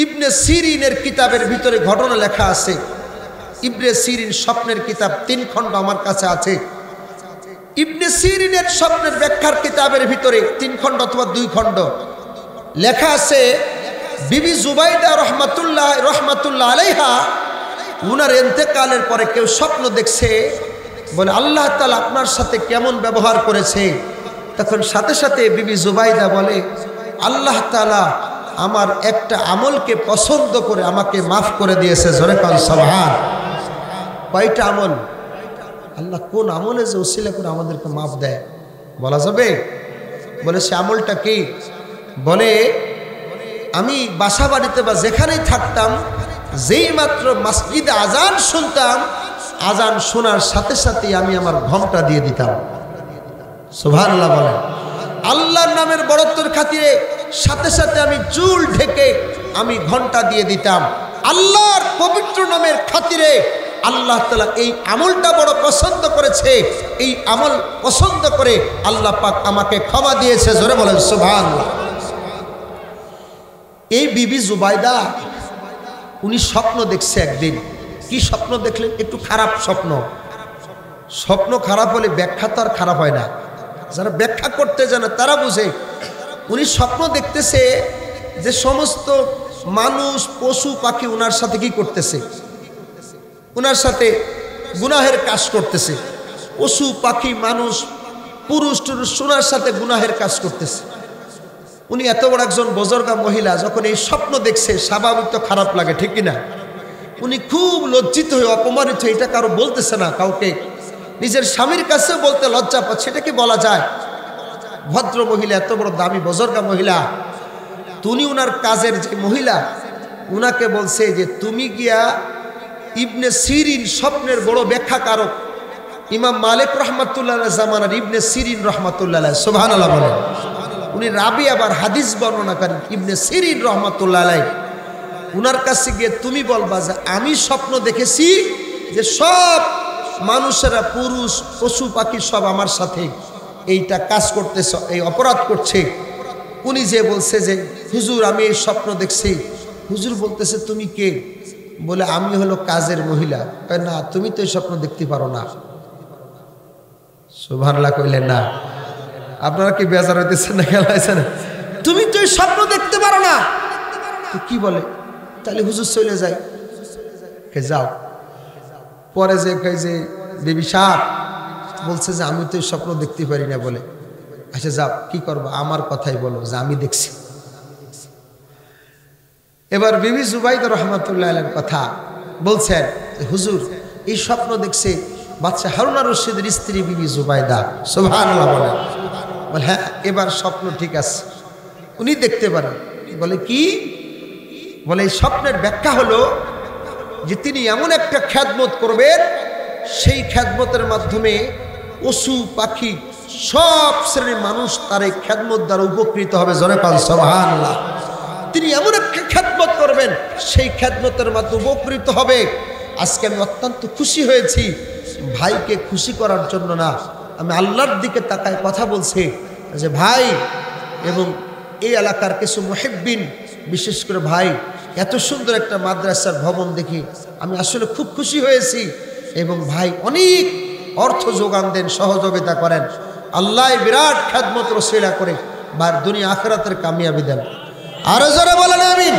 ইবনে সিরিনের কিতাবের ভিতরে ঘটনা লেখা আছে। ইবনে সিরিন স্বপ্নের কিতাব 3 খণ্ড আমার কাছে আছে। ইবনে সিরিনের স্বপ্নের ব্যাখ্যার কিতাবের ভিতরে 3 খণ্ড অথবা 2 খণ্ড লেখা আছে, বিবি জুবাইদা রহমাতুল্লাহ আলাইহা উনার ইন্তেকালের পরে কেউ স্বপ্ন দেখছে, বলে আল্লাহ তাআলা আপনার সাথে কেমন ব্যবহার করেছে। তখন সাথে সাথে বিবি জুবাইদা বলে, আল্লাহ তাআলা আমার একটা আমলকে পছন্দ করে আমাকে মাফ করে দিয়েছে। জোরে কান সুবহান। কয়টা আমল? আল্লাহ কোন আমলে যে ওসিলা করে আমাদেরকে মাফ দেয় বলা যাবে? বলে সে আমলটা কি? বলে আমি বাসা বাড়িতে বা যেখানেই থাকতাম, যেই মাত্র মসজিদে আজান শুনতাম, আজান শোনার সাথে সাথে আমি আমার ঘোমটা দিয়ে দিতাম। সুবহানাল্লাহ বলে। আল্লাহর নামের বড়ত্বের খাতিরে সাথে সাথে আমি চুল ঢেকে আমি ঘন্টা দিয়ে দিতাম। আল্লাহর পবিত্র নামের খাতিরে আল্লাহ তাআলা এই আমলটা বড় পছন্দ করেছে। এই আমল পছন্দ করে আল্লাহ পাক আমাকে ক্ষমা দিয়েছে। জোরে বলেন সুবহানাল্লাহ। এই বিবি জুবাইদা উনি স্বপ্ন দেখছে একদিন। কি স্বপ্ন দেখলেন? একটু খারাপ স্বপ্ন। স্বপ্ন খারাপ হলে ব্যাখ্যা তো আর খারাপ হয় না, যারা ব্যাখ্যা করতে জানে তারা বুঝে। উনি স্বপ্ন দেখতেছে যে সমস্ত মানুষ পশু পাখি ওনার সাথে কি করতেছে? ওনার সাথে গুনাহের কাজ করতেছে। পশু পাখি মানুষ পুরুষ টুরুষ ওনার সাথে গুনাহের কাজ করতেছে। উনি এত বড় একজন বুজুর্গা মহিলা যখন এই স্বপ্ন দেখছে, স্বাভাবিক তো খারাপ লাগে, ঠিক কিনা? উনি খুব লজ্জিত হয়ে অপমানিত হয়ে, এটা কারো বলতেছে না, কাউকে নিজের স্বামীর কাছে বলতে লজ্জা পাচ্ছে। এটা কি বলা যায়? ভদ্র মহিলা, এত বড় দামি বুজুর্গা মহিলা, তুমি উনার কাজের যে মহিলা, উনাকে বলছে যে তুমি গিয়া ইবনে সিরিন স্বপ্নের বড় ব্যাখ্যাকারক ইমাম মালিক রহমাতুল্লাহ জামানার ইবনে সিরিন রহমাতুল্লাহ সুবহানাল্লাহ বলেন। উনি রাবি আবার হাদিস বর্ণনা করেন ইবনে সিরিন রহমাতুল্লাহ আলাইহি। উনার কাছে গিয়ে তুমি বলবা যে আমি স্বপ্ন দেখেছি যে সব মানুষেরা পুরুষ পশু পাখি সব আমার সাথে এইটা কাজ করতেছে, এই অপরাধ করছে। উনি যে বলছে যে হুজুর আমি এই স্বপ্ন দেখছি। হুজুর বলতেছে তুমি কে? বলে আমি হলো কাজের মহিলা। না তুমি তো এই স্বপ্ন দেখতে পারো না। সুবহানাল্লাহ কইলেন না? আপনারা কি বেজার হইতেছেন না খেলাইছেন? তুমি তো এই স্বপ্ন দেখতে পারো না। তো কি বলে? তাহলে হুজুর চলে যায়। যাও। পরে যে বিবি সাহেব বলছে যে আমি তো এই স্বপ্ন দেখতে পারি না। বলে আচ্ছা যাও, কি করবো? আমার কথাই বলো যে আমি দেখছি। এবার বিবি জুবাইদা রহমাতুল্লাহ আলাইহির কথা বলছেন, হুজুর এই স্বপ্ন দেখছে বাদশা হারুন আর রশিদের স্ত্রী বিবি জুবাইদা। সুবহানাল্লাহ বলে। বলে হ্যাঁ এবার স্বপ্ন ঠিক আছে, উনি দেখতে পারেন। বলে কি? বলে এই স্বপ্নের ব্যাখ্যা হলো যে তিনি এমন একটা খ্যাদমত করবেন, সেই খ্যাদমতের মাধ্যমে পশু পাখি সব শ্রেণীর মানুষ তার এই খ্যাদমত দ্বারা উপকৃত হবে। জোরে বলেন সুবহানাল্লাহ। তিনি এমন একটা খ্যাদমত করবেন, সেই খ্যাদমতের মাধ্যমে উপকৃত হবে। আজকে আমি অত্যন্ত খুশি হয়েছি, ভাইকে খুশি করার জন্য না, আমি আল্লাহর দিকে তাকায় কথা বলছি যে ভাই এবং এই এলাকার কিছু মুহিব্বিন, বিশেষ করে ভাই, এত সুন্দর একটা মাদ্রাসার ভবন দেখি আমি আসলে খুব খুশি হয়েছি। এবং ভাই অনেক অর্থ যোগান দেন, সহযোগিতা করেন। আল্লাহ বিরাট খ্যাদমত রসিলা করে বার দুনিয়া আখিরাতের কামিয়াবি দেন। আরো জোরে বলেন আমিন।